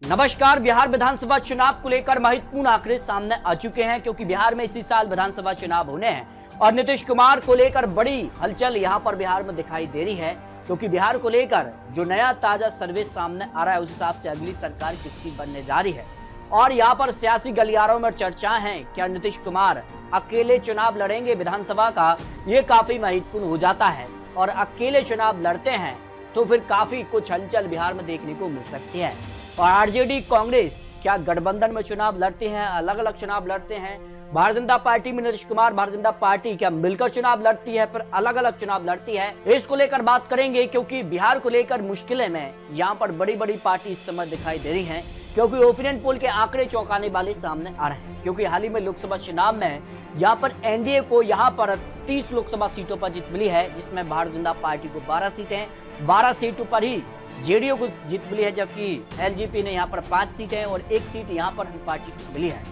नमस्कार। बिहार विधानसभा चुनाव को लेकर महत्वपूर्ण आंकड़े सामने आ चुके हैं क्योंकि बिहार में इसी साल विधानसभा चुनाव होने हैं और नीतीश कुमार को लेकर बड़ी हलचल यहां पर बिहार में दिखाई दे रही है क्योंकि बिहार को लेकर जो नया ताजा सर्वे सामने आ रहा है उस हिसाब से अगली सरकार किसकी बनने जा रही है और यहां पर सियासी गलियारों में चर्चा है क्या नीतीश कुमार अकेले चुनाव लड़ेंगे विधानसभा का, ये काफी महत्वपूर्ण हो जाता है और अकेले चुनाव लड़ते हैं तो फिर काफी कुछ हलचल बिहार में देखने को मिल सकती है। और आरजेडी कांग्रेस क्या गठबंधन में चुनाव लड़ते हैं, अलग अलग चुनाव लड़ते हैं? भारतीय जनता पार्टी में नीतीश कुमार भारतीय जनता पार्टी क्या मिलकर चुनाव लड़ती है, फिर अलग अलग चुनाव लड़ती है? इसको लेकर बात करेंगे क्योंकि बिहार को लेकर मुश्किलें में यहाँ पर बड़ी बड़ी पार्टी इस समय दिखाई दे रही है क्योंकि ओपिनियन पोल के आंकड़े चौंकाने वाले सामने आ रहे हैं क्योंकि हाल ही में लोकसभा चुनाव में यहाँ पर एनडीए को यहाँ पर 30 लोकसभा सीटों पर जीत मिली है जिसमें भारतीय जनता पार्टी को 12 सीटें, 12 सीटों पर ही जेडीयू को जीत मिली है जबकि एलजेपी ने यहाँ पर 5 सीटें और 1 सीट यहाँ पर पार्टी को मिली है।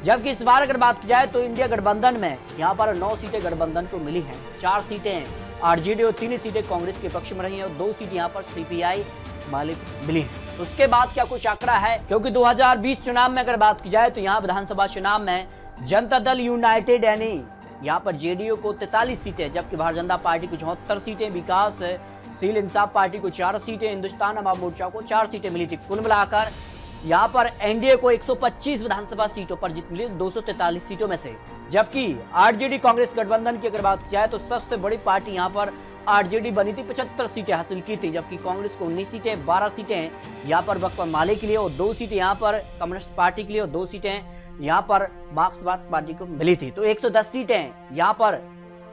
जबकि इस बार अगर बात की जाए तो इंडिया गठबंधन में यहाँ पर 9 सीटें गठबंधन को मिली हैं, 4 सीटें आरजेडी और 3 सीटें कांग्रेस के पक्ष में रही हैं और 2 सीट यहाँ पर सीपीआई मालिक मिली है। उसके बाद क्या कुछ आंकड़ा है क्योंकि 2020 चुनाव में अगर बात की जाए तो यहाँ विधानसभा चुनाव में जनता दल यूनाइटेड यानी यहाँ पर जेडीयू को 43 सीटें जबकि भारतीय जनता पार्टी को 74 सीटें, विकासशील इंसाफ पार्टी को 4 सीटें, हिंदुस्तान अवाम मोर्चा को 4 सीटें मिली थी। कुल मिलाकर यहाँ पर एनडीए को 125 विधानसभा सीटों पर जीत मिली 243 सीटों में से, जबकि आरजेडी कांग्रेस गठबंधन की अगर बात की जाए तो सबसे बड़ी पार्टी यहाँ पर आरजेडी बनी थी, 75 सीटें हासिल की थी जबकि कांग्रेस को 19 सीटें, 12 सीटें यहाँ पर बसपा माले के लिए और 2 सीटें यहाँ पर कम्युनिस्ट पार्टी के लिए और 2 सीटें यहाँ पर मार्क्सवाद पार्टी को मिली थी। तो 110 सीटें यहाँ पर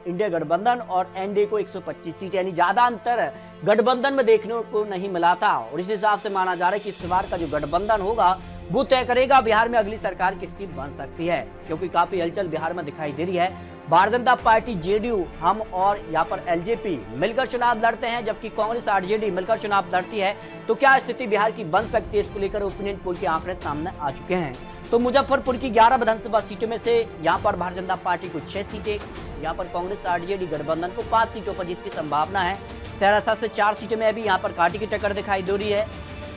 इंडिया गठबंधन और एनडीए को 125 सीटें यानी ज्यादा अंतर गठबंधन में देखने को नहीं मिला था और इस हिसाब से माना जा रहा है कि इस बार का जो गठबंधन होगा वो तय करेगा बिहार में अगली सरकार किसकी बन सकती है क्योंकि काफी हलचल बिहार में दिखाई दे रही है। भारतीय जनता पार्टी, जेडीयू, हम और यहाँ पर एलजेपी मिलकर चुनाव लड़ते हैं जबकि कांग्रेस आरजेडी मिलकर चुनाव लड़ती है। तो क्या स्थिति बिहार की बन सकती है, इसको लेकर ओपिनियन पोल के आंकड़े सामने आ चुके हैं। तो मुजफ्फरपुर की 11 विधानसभा सीटों में से यहाँ पर भारतीय जनता पार्टी को 6 सीटें, यहाँ पर कांग्रेस आरजेडी गठबंधन को 5 सीटों पर जीत की संभावना है। सहरसा से 4 सीटों में अभी यहाँ पर कांटे की टक्कर दिखाई दे रही है।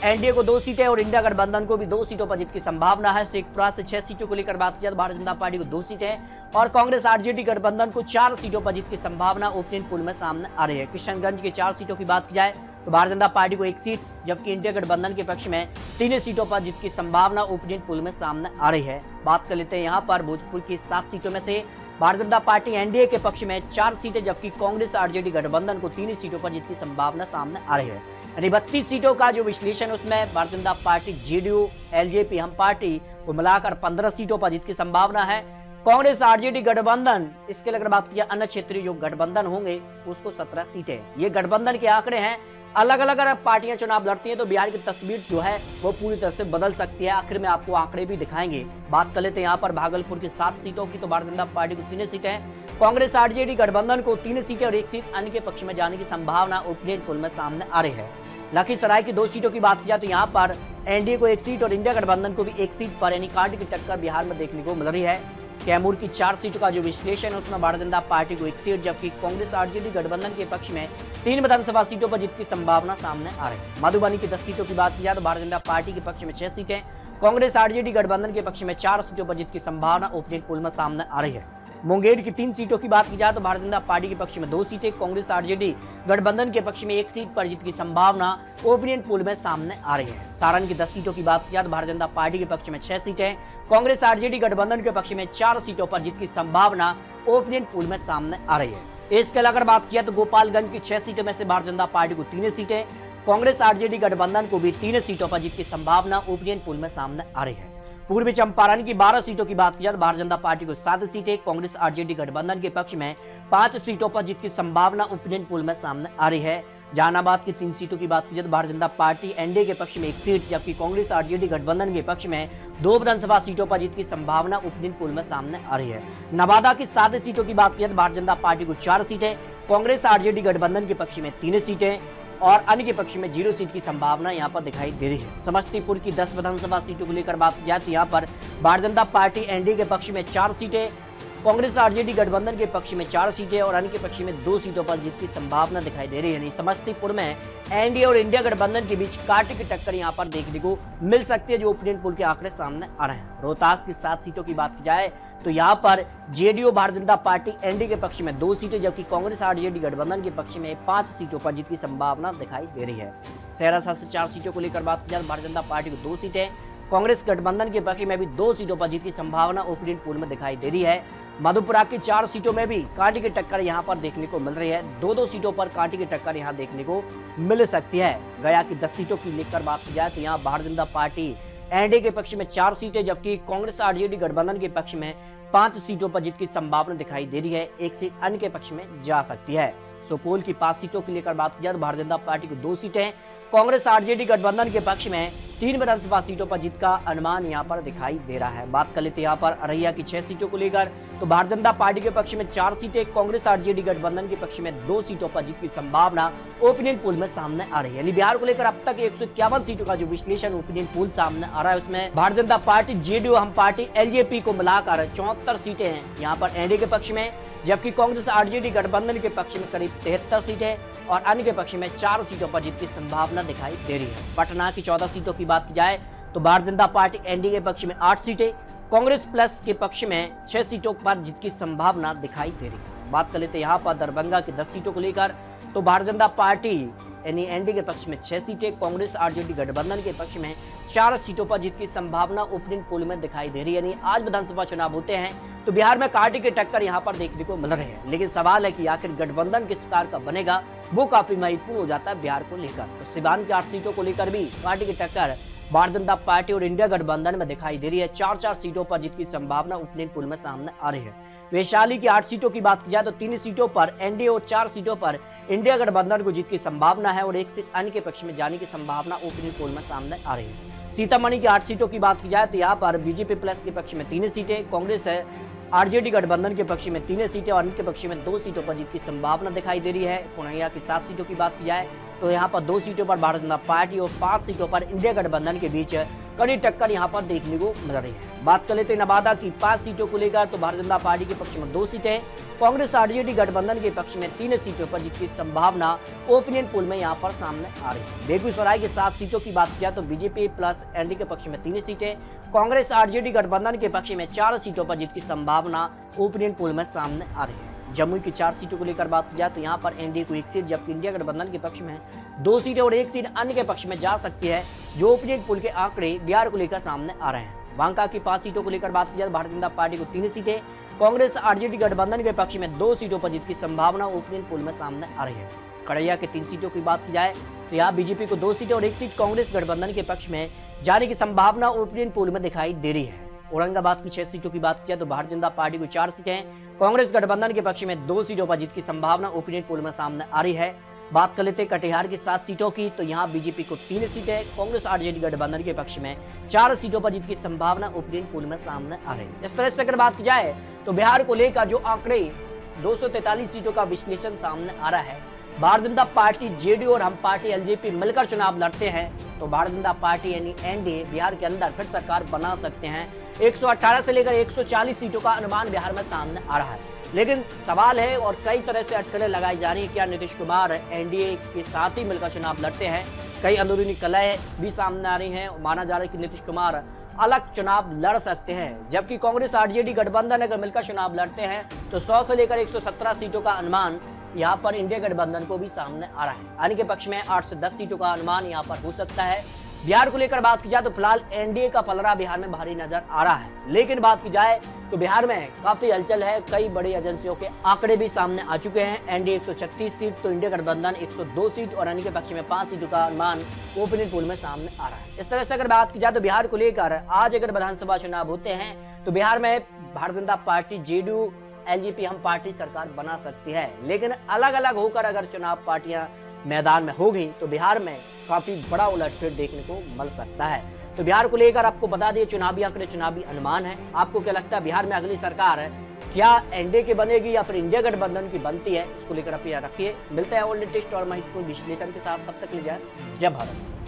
एनडीए को 2 सीटें और इंडिया गठबंधन को भी 2 सीटों पर जीत की संभावना है। शेखपुरा से 6 सीटों को लेकर बात किया तो भारतीय जनता पार्टी को 2 सीटें और कांग्रेस आरजेडी गठबंधन को 4 सीटों पर जीत की संभावना ओपिनियन पोल में सामने आ रही है। किशनगंज की 4 सीटों की बात की जाए तो भारतीय जनता पार्टी को 1 सीट जबकि इंडिया गठबंधन के पक्ष में 3 सीटों पर जीत की संभावना ओपिनियन पोल में सामने आ रही है। बात कर लेते हैं यहाँ पर भोजपुर की 7 सीटों में से भारतीय जनता पार्टी एनडीए के पक्ष में 4 सीटें जबकि कांग्रेस आरजेडी गठबंधन को 3 सीटों पर जीत की संभावना सामने आ रही है। यानी 32 सीटों का जो विश्लेषण उसमें Bharatiya Janata party, JDU, LJP, हम पार्टी को मिलाकर 15 सीटों पर जीत की संभावना है। कांग्रेस आरजेडी गठबंधन इसके लिए अगर बात की जाए अन्य क्षेत्रीय जो गठबंधन होंगे उसको 17 सीटें। ये गठबंधन के आंकड़े हैं। अलग अलग अगर पार्टियां चुनाव लड़ती हैं तो बिहार की तस्वीर जो है वो पूरी तरह से बदल सकती है। आखिर में आपको आंकड़े भी दिखाएंगे। बात कर लेते हैं यहाँ पर भागलपुर की 7 सीटों की तो भारतीय जनता पार्टी को 3 सीटें, कांग्रेस आरजेडी गठबंधन को 3 सीटें और 1 सीट अन्य के पक्ष में जाने की संभावना ओपिनियन पोल में सामने आ रही है। लखीसराय की 2 सीटों की बात की जाए तो यहाँ पर एनडीए को 1 सीट और इंडिया गठबंधन को भी 1 सीट पर यानी कांटे की टक्कर बिहार में देखने को मिल रही है। कैमूर की 4 सीटों का जो विश्लेषण है उसमें भारतीय जनता पार्टी को 1 सीट जबकि कांग्रेस आरजेडी गठबंधन के पक्ष में 3 विधानसभा सीटों पर जीत की संभावना सामने आ रही है। मधुबनी की 10 सीटों की बात की जाए तो भारतीय जनता पार्टी के पक्ष में 6 सीटें, कांग्रेस आरजेडी गठबंधन के पक्ष में 4 सीटों पर जीत की संभावना ओपिनियन पोल में सामने आ रही है। मुंगेर की 3 सीटों की बात की जाए तो भारतीय जनता पार्टी के पक्ष में 2 सीटें, कांग्रेस आरजेडी गठबंधन के पक्ष में 1 सीट पर जीत की संभावना ओपिनियन पोल में सामने आ रही है। सारण की 10 सीटों की बात की जाए तो भारतीय जनता पार्टी के पक्ष में 6 सीटें, कांग्रेस आरजेडी गठबंधन के पक्ष में 4 सीटों पर जीत की संभावना ओपिनियन पोल में सामने आ रही है। इसके अलावा अगर बात किया तो गोपालगंज की 6 सीटों में से भारतीय जनता पार्टी को 3 सीटें, कांग्रेस आरजेडी गठबंधन को भी 3 सीटों पर जीत की संभावना ओपिनियन पोल में सामने आ रही है। पूर्वी चंपारण की 12 सीटों की बात की जाए तो भारतीय जनता पार्टी को 7 सीटें, कांग्रेस आरजेडी गठबंधन के पक्ष में 5 सीटों पर जीत की संभावना ओपिनियन पोल में सामने आ रही है। जहानाबाद की 3 सीटों की बात की जाए तो भारतीय जनता पार्टी एनडीए के पक्ष में 1 सीट जबकि कांग्रेस आरजेडी गठबंधन के पक्ष में 2 विधानसभा सीटों पर जीत की संभावना ओपिनियन पोल में सामने आ रही है। नवादा की 7 सीटों की बात की जाए तो भारतीय जनता पार्टी को 4 सीटें, कांग्रेस आरजेडी गठबंधन के पक्ष में 3 सीटें और अन्य के पक्ष में 0 सीट की संभावना यहाँ पर दिखाई दे रही है। समस्तीपुर की 10 विधानसभा सीटों को लेकर बात की जाए तो यहाँ पर भारतीय जनता पार्टी एनडीए के पक्ष में 4 सीटें, कांग्रेस आरजेडी गठबंधन के पक्ष में 4 सीटें और अन्य के पक्ष में 2 सीटों पर जीत की संभावना दिखाई दे रही है। समस्तीपुर में एनडीए और इंडिया गठबंधन के बीच कांटे की टक्कर यहां पर देखने को मिल सकती है, जो ओपिनियन पोल के आंकड़े सामने आ रहे हैं। रोहतास की 7 सीटों की बात की जाए तो यहां पर JDU Bharatiya Janata party NDA के पक्ष में 2 सीटें, जबकि कांग्रेस आरजेडी गठबंधन के पक्ष में 5 सीटों पर जीत की संभावना दिखाई दे रही है। सहरसा से 4 सीटों को लेकर बात की जाए, भारतीय जनता पार्टी को 2 सीटें, कांग्रेस गठबंधन के पक्ष में भी 2 सीटों पर जीत की संभावना ओपिनियन पोल में दिखाई दे रही है। मधुपुरा की 4 सीटों में भी कांटे की टक्कर यहां पर देखने को मिल रही है। 2-2 सीटों पर कांटे की टक्कर यहां देखने को मिल सकती है। गया की 10 सीटों की लेकर बात की जाए तो यहां भारतीय जनता पार्टी एनडीए के पक्ष में 4 सीटें, जबकि कांग्रेस आरजेडी गठबंधन के पक्ष में 5 सीटों पर जीत की संभावना दिखाई दे रही है। 1 सीट अन्य के पक्ष में जा सकती है। सुपौल की 5 सीटों की लेकर बात की जाए तो भारतीय जनता पार्टी को 2 सीटें, कांग्रेस आरजेडी गठबंधन के पक्ष में 3 विधानसभा सीटों पर जीत का अनुमान यहां पर दिखाई दे रहा है। बात कर लेते हैं यहां पर अररिया की 6 सीटों को लेकर तो भारतीय जनता पार्टी के पक्ष में 4 सीटें, कांग्रेस आरजेडी गठबंधन के पक्ष में 2 सीटों पर जीत की संभावना ओपिनियन पोल में सामने आ रही है। यानी बिहार को लेकर अब तक 151 सीटों का जो विश्लेषण ओपिनियन पोल सामने आ रहा है, उसमें भारतीय जनता पार्टी, जेडीयू, हम पार्टी, एलजेपी को मिलाकर 74 सीटें हैं यहाँ पर एनडीए के पक्ष में, जबकि कांग्रेस आरजेडी गठबंधन के पक्ष में करीब 73 सीटें और अन्य के पक्ष में 4 सीटों पर जीत की संभावना दिखाई दे रही है। पटना की 14 सीटों की बात की जाए तो भारतीय जनता पार्टी एनडीए के पक्ष में 8 सीटें, कांग्रेस प्लस के पक्ष में 6 सीटों पर जीत की संभावना दिखाई दे रही है। बात कर लेते हैं यहाँ पर दरभंगा की 10 सीटों को लेकर तो भारतीय जनता पार्टी यानी एनडीए के पक्ष में 6 सीटें, कांग्रेस आरजेडी गठबंधन के पक्ष में 4 सीटों पर जीत की संभावना ओपिनियन पोल में दिखाई दे रही है। यानी आज विधानसभा चुनाव होते हैं तो बिहार में कांटे की टक्कर यहां पर देखने को मिल रही है, लेकिन सवाल है कि आखिर गठबंधन किस प्रकार का बनेगा, वो काफी महत्वपूर्ण हो जाता है बिहार को लेकर। तो सिवान की 8 सीटों को लेकर भी कांटे की टक्कर भारतीय जनता पार्टी और इंडिया गठबंधन में दिखाई दे रही है। 4-4 सीटों पर जीत की संभावना ओपिनियन पोल में सामने आ रही है। वैशाली की 8 सीटों की बात की जाए तो 3 सीटों पर एनडीए और 4 सीटों पर इंडिया गठबंधन को जीत की संभावना है और 1 सीट अन्य के पक्ष में जाने की संभावना ओपिनियन पोल में सामने आ रही है। सीतामढ़ी की 8 सीटों की बात की जाए तो यहाँ पर बीजेपी प्लस के पक्ष में 3 सीटें, कांग्रेस है आरजेडी गठबंधन के पक्ष में 3 सीटें और अन्य के पक्ष में 2 सीटों पर जीत की संभावना दिखाई दे रही है। पूर्णिया की 7 सीटों की बात की जाए तो यहाँ पर 2 सीटों पर भारतीय जनता पार्टी और 5 सीटों पर इंडिया गठबंधन के बीच कड़ी टक्कर यहाँ पर देखने को मिल रही है। बात कर लेते हैं नवादा की 5 सीटों को लेकर तो भारतीय जनता पार्टी के पक्ष में 2 सीटें, कांग्रेस आरजेडी गठबंधन के पक्ष में 3 सीटों पर जीत की संभावना ओपिनियन पोल में यहाँ पर सामने आ रही है। बेगूसराय की 7 सीटों की बात किया तो बीजेपी प्लस एनडीए के पक्ष में 3 सीटें, कांग्रेस आरजेडी गठबंधन के पक्ष में 4 सीटों पर जीत की संभावना ओपिनियन पोल में सामने आ रही है। जमुई की 4 सीटों को लेकर बात की जाए तो यहाँ पर एनडीए को 1 सीट, जबकि इंडिया गठबंधन के पक्ष में 2 सीटें और 1 सीट अन्य के पक्ष में जा सकती है, जो ओपिनियन पोल के आंकड़े बिहार को लेकर सामने आ रहे हैं। बांका की 5 सीटों को लेकर बात की जाए भारतीय जनता पार्टी को 3 सीटें, कांग्रेस आरजेडी गठबंधन के पक्ष में 2 सीटों पर जीत की संभावना ओपिनियन पोल में सामने आ रही है। खगड़िया के 3 सीटों की बात की जाए तो यहाँ बीजेपी को 2 सीटें और 1 सीट कांग्रेस गठबंधन के पक्ष में जाने की संभावना ओपिनियन पोल में दिखाई दे रही है। औरंगाबाद की 6 सीटों की बात की जाए तो भारतीय जनता पार्टी को 4 सीटें, कांग्रेस गठबंधन के पक्ष में 2 सीटों पर जीत की संभावना ओपिनियन पोल में सामने आ रही है। बात कर लेते हैं कटिहार की 7 सीटों की तो यहाँ बीजेपी को 3 सीटें, कांग्रेस आरजेडी गठबंधन के पक्ष में 4 सीटों पर जीत की संभावना ओपिनियन पोल में सामने आ रही है। इस तरह से अगर बात की जाए तो बिहार को लेकर जो आंकड़े 243 सीटों का विश्लेषण सामने आ रहा है, भारतीय जनता पार्टी, जेडीयू और हम पार्टी एलजेपी मिलकर चुनाव लड़ते हैं तो भारतीय जनता पार्टी यानी एनडीए बिहार के अंदर फिर सरकार बना सकते हैं। 118 से लेकर 140 सीटों का अनुमान बिहार में सामने आ रहा है, लेकिन सवाल है और कई तरह से अटकलें लगाई जा रही है, क्या नीतीश कुमार एनडीए के साथ ही मिलकर चुनाव लड़ते हैं। कई अंदरूनी कलह भी सामने आ रही हैं, माना जा रहा है कि नीतीश कुमार अलग चुनाव लड़ सकते हैं, जबकि कांग्रेस आरजेडी गठबंधन अगर मिलकर चुनाव लड़ते हैं तो 100 से लेकर 117 सीटों का अनुमान यहाँ पर इंडिया गठबंधन को भी सामने आ रहा है। अन्य के पक्ष में 8 से 10 सीटों का अनुमान यहाँ पर हो सकता है। बिहार को लेकर बात की जाए तो फिलहाल एनडीए का पलड़ा बिहार में भारी नजर आ रहा है, लेकिन बात की जाए तो बिहार में काफी हलचल है। कई बड़ी एजेंसियों के आंकड़े भी सामने आ चुके हैं। एनडीए 136 सीट तो इंडिया गठबंधन 102 सीट और अन्य के पक्ष में 5 सीटों का अनुमान ओपिनियन पोल में सामने आ रहा है। इस तरह से अगर बात की जाए तो बिहार को लेकर आज अगर विधानसभा चुनाव होते हैं तो बिहार में Bharatiya Janata party, JDU, LJP हम पार्टी सरकार बना सकती है, लेकिन अलग अलग होकर अगर चुनाव पार्टियां मैदान में होगी तो बिहार में काफी बड़ा उलटफेर देखने को मिल सकता है। तो बिहार को लेकर आपको बता दिए चुनावी आंकड़े, चुनावी अनुमान है। आपको क्या लगता है बिहार में अगली सरकार क्या एनडीए की बनेगी या फिर इंडिया गठबंधन की बनती है, इसको लेकर आप याद रखिए। मिलते हैं और लेटेस्ट और महत्वपूर्ण विश्लेषण के साथ, तब तक ले जाए जय भारत।